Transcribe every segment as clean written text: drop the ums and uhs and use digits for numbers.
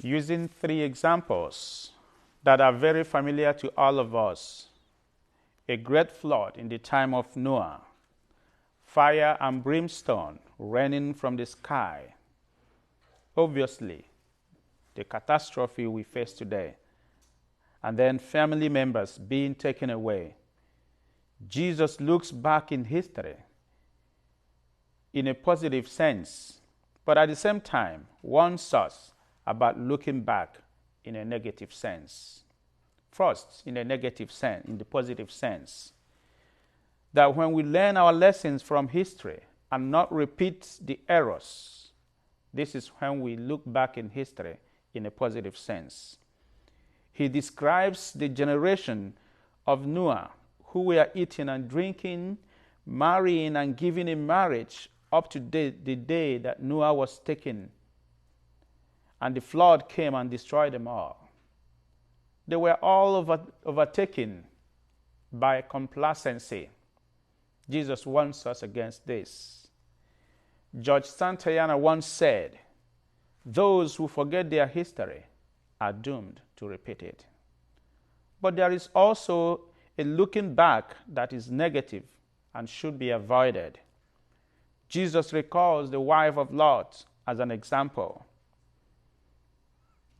using three examples that are very familiar to all of us. A great flood in the time of Noah, fire and brimstone raining from the sky. Obviously, the catastrophe we face today, and then family members being taken away. Jesus looks back in history in a positive sense, but at the same time warns us about looking back in a negative sense. First, in a negative sense, in the positive sense, that when we learn our lessons from history and not repeat the errors, this is when we look back in history in a positive sense. He describes the generation of Noah who were eating and drinking, marrying and giving in marriage up to the day that Noah was taken, and the flood came and destroyed them all. They were all overtaken by complacency. Jesus warns us against this. George Santayana once said, "Those who forget their history are doomed to repeat it." But there is also a looking back that is negative and should be avoided. Jesus recalls the wife of Lot as an example.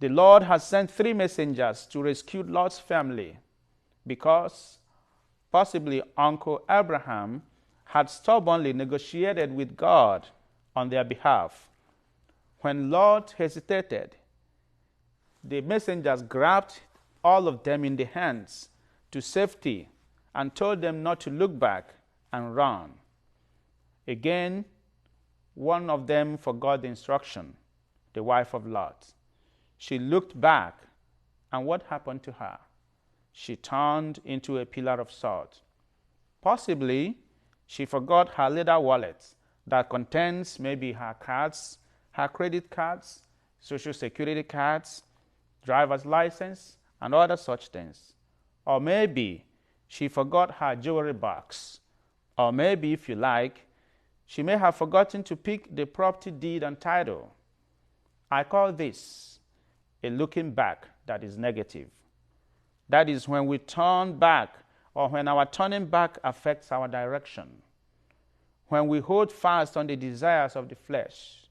The Lord has sent 3 messengers to rescue Lot's family because possibly Uncle Abraham had stubbornly negotiated with God on their behalf. When Lot hesitated, the messengers grabbed all of them in the hands to safety and told them not to look back and run. Again, one of them forgot the instruction, the wife of Lot. She looked back, and what happened to her? She turned into a pillar of salt. Possibly, she forgot her leather wallet that contains maybe her cards, her credit cards, social security cards, driver's license, and other such things. Or maybe she forgot her jewelry box. Or maybe, if you like, she may have forgotten to pick the property deed and title. I call this a looking back that is negative. That is when we turn back, or when our turning back affects our direction. When we hold fast on the desires of the flesh.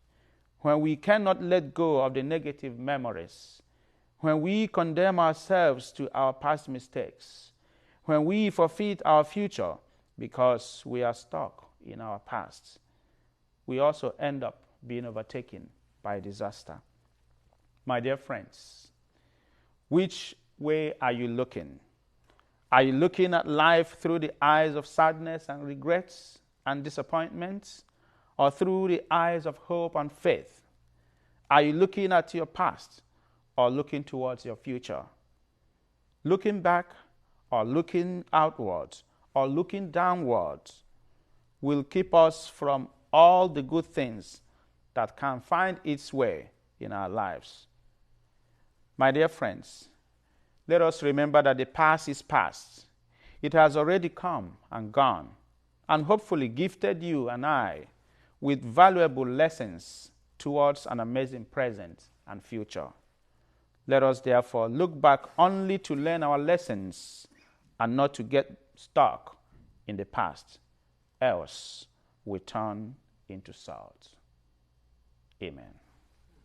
When we cannot let go of the negative memories. When we condemn ourselves to our past mistakes. When we forfeit our future because we are stuck in our past, we also end up being overtaken by disaster. My dear friends, which way are you looking? Are you looking at life through the eyes of sadness and regrets and disappointments, or through the eyes of hope and faith? Are you looking at your past or looking towards your future? Looking back or looking outwards or looking downwards will keep us from all the good things that can find its way in our lives. My dear friends, let us remember that the past is past. It has already come and gone, and hopefully gifted you and I with valuable lessons towards an amazing present and future. Let us therefore look back only to learn our lessons and not to get stuck in the past, else we turn into salt. Amen.